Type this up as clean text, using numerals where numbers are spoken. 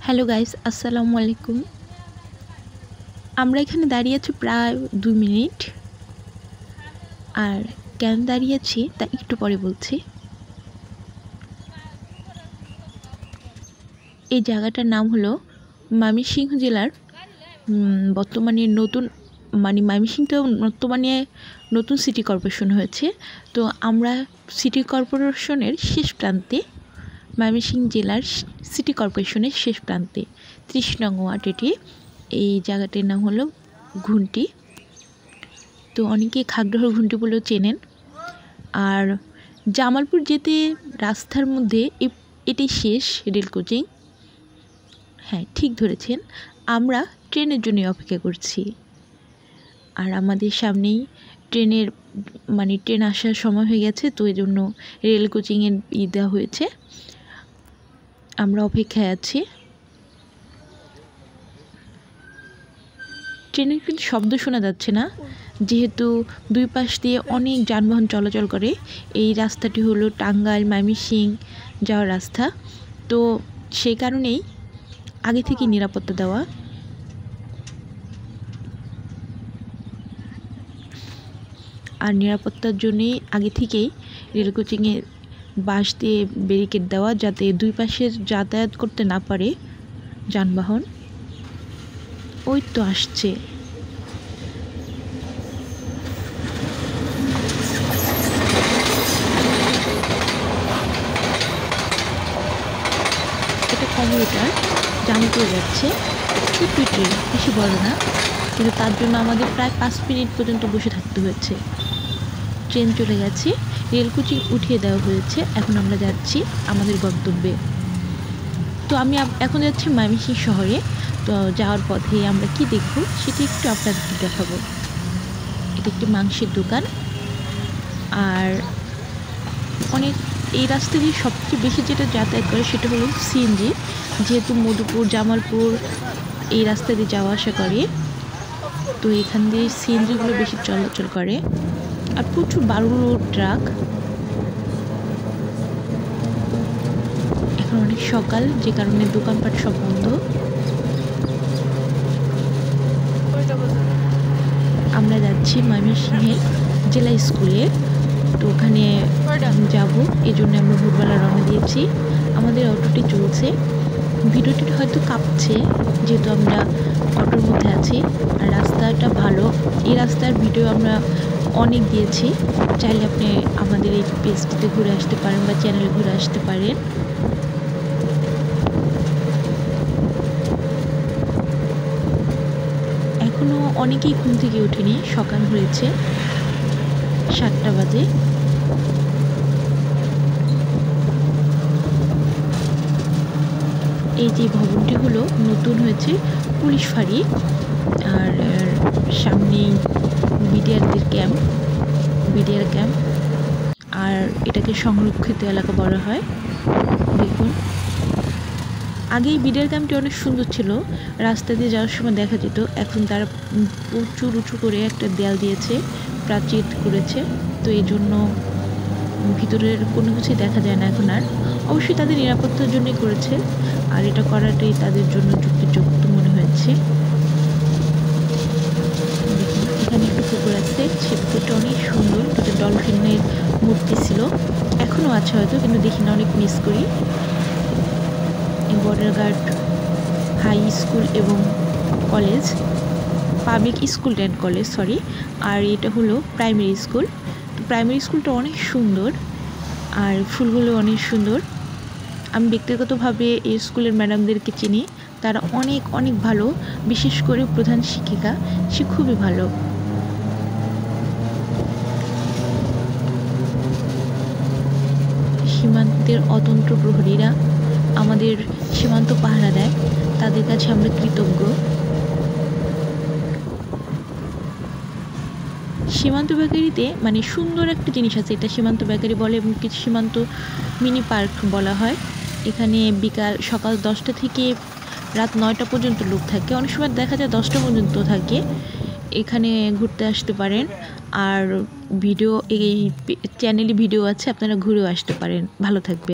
Hello guys, আসসালামু আলাইকুম। আমরা এখানে দাঁড়িয়ে আছি প্রায় 2 মিনিট। আর কেন দাঁড়িয়ে আছি তা একটু পরে বলছি। এই জায়গাটার নাম হলো ময়মনসিংহ জেলার বর্তমানে নতুন ময়মনসিংহতে বর্তমানে নতুন সিটি কর্পোরেশন হয়েছে। তো আমরা সিটি কর্পোরেশনের শেষ প্রান্তে, ময়মনসিংহ জেলার সিটি কর্পোরেশনের শেষ প্রান্তে 30 নং ওয়ার্ড এটি। এই জায়গাটির নাম হলো ঘুন্টি। তো অনেকে খাগড়াহর ঘুন্টি বলেও চেনেন। আর জামালপুর যেতে রাস্তার মধ্যে এটি শেষ রেল কোচিং। হ্যাঁ, ঠিক ধরেছেন, আমরা ট্রেনের জন্য অপেক্ষা করছি। আর আমাদের সামনেই ট্রেন আসার সময় হয়ে গেছে, তো এই জন্য রেল কোচিংয়ের দেওয়া হয়েছে। আমরা অপেক্ষায় আছি। ট্রেনের কিন্তু শব্দ শোনা যাচ্ছে না, যেহেতু দুই পাশ দিয়ে অনেক যানবাহন চলাচল করে। এই রাস্তাটি হলো টাঙ্গাইল ময়মনসিংহ যাওয়ার রাস্তা, তো সেই কারণেই আগে থেকে নিরাপত্তা দেওয়া। আর নিরাপত্তার জন্যই আগে থেকেই রেল কোচিংয়ের বাঁশ দিয়ে ব্যারিকেড দেওয়া, যাতে দুই পাশে যাতায়াত করতে না পারে যানবাহন। ওই তো আসছে। এটা কমিউটার জামালপুরে যাচ্ছে, ছোট্ট ট্রেন, বেশি বড় না, কিন্তু তার জন্য আমাদের প্রায় 5 মিনিট পর্যন্ত বসে থাকতে হয়েছে। ট্রেন চলে গেছে, রেল কোচিং উঠিয়ে দেওয়া হয়েছে। এখন আমরা যাচ্ছি আমাদের গন্তব্যে। তো আমি এখন যাচ্ছি ময়মনসিংহ শহরে। তো যাওয়ার পথে আমরা কি দেখব সেটা একটু আপনাদেরকে দেখাবো। এটা একটি মাংসের দোকান। আর এই রাস্তা দিয়ে সবচেয়ে বেশি যেটা যাতায়াত করে সেটা হলো সিএনজি, যেহেতু মধুপুর জামালপুর এই রাস্তা দিয়ে যাওয়া আসা করে, তো এখান দিয়ে সিএনজিগুলো বেশি চলাচল করে। আর প্রচুর বালু ট্রাক। এখন অনেক সকাল, যে কারণে দোকানপাট সব বন্ধ। আমরা যাচ্ছি ময়মনসিংহের জেলা স্কুলে, তো ওখানে যাব, এই জন্য আমরা ভোরবেলা রওনা দিয়েছি। আমাদের অটোটি চলছে। ভিডিওটি হয়তো কাঁপছে, যেহেতু আমরা অটোর মধ্যে আছি। আর রাস্তাটা ভালো, এই রাস্তার ভিডিও আমরা অনেক দিয়েছি। চাইলে আপনি আমাদের এই পেজটিতে ঘুরে আসতে পারেন বা চ্যানেলে ঘুরে আসতে পারেন। এখনও অনেকেই ঘুম থেকে ওঠেনি, সকাল হয়েছে, 7টা বাজে। এই যে ভবনটি হলো নতুন হয়েছে, পুলিশ ফাঁড়ি। আর সামনেই বিডিআর ক্যাম্প। আর এটাকে সংরক্ষিত এলাকা বলা হয়। দেখুন, আগেই বিডিআর ক্যাম্পটি অনেক সুন্দর ছিল, রাস্তা দিয়ে যাওয়ার সময় দেখা যেত। এখন তারা প্রচুর উঁচু করে একটা দেয়াল দিয়েছে, প্রাচীর করেছে, তো এই জন্য ভিতরের কোনো কিছুই দেখা যায় না এখন আর। অবশ্যই তাদের নিরাপত্তার জন্যই করেছে, আর এটা করাটাই তাদের জন্য যুক্তিযুক্ত মনে হয়েছে। এখানে একটা পুকুর আছে, সে পুকুরটা অনেক সুন্দর, এটা ডলফিনের মূর্তি ছিল, এখনও আছে হয়তো, কিন্তু দেখি না, অনেক মিস করি। বর্ডারঘাট হাই স্কুল এবং college, public school and college, sorry. আর এটা হলো প্রাইমারি স্কুল। তো প্রাইমারি স্কুলটা অনেক সুন্দর, আর ফুলগুলো অনেক সুন্দর। আমি ব্যক্তিগতভাবে এই স্কুলের ম্যাডামদেরকে চিনি, তারা অনেক অনেক ভালো, বিশেষ করে প্রধান শিক্ষিকা, সে খুবই ভালো। সীমান্তের অতন্ত্র প্রহরীরা আমাদের সীমান্ত পাহারা দেয়, তাদের কাছে আমরা কৃতজ্ঞ। সীমান্ত বেকারিতে সুন্দর একটা জিনিস আছে, এটা সীমান্ত বেকারি বলে, এবং কিছু সীমান্ত মিনি পার্ক বলা হয়। এখানে সকাল 10টা থেকে রাত 9টা পর্যন্ত লোক থাকে, অনেক সময় দেখা যায় 10টা পর্যন্ত থাকে। এখানে ঘুরতে আসতে পারেন। আর এই চ্যানেলে ভিডিও আছে, আপনারা ঘুরেও আসতে পারেন। ভালো থাকবে।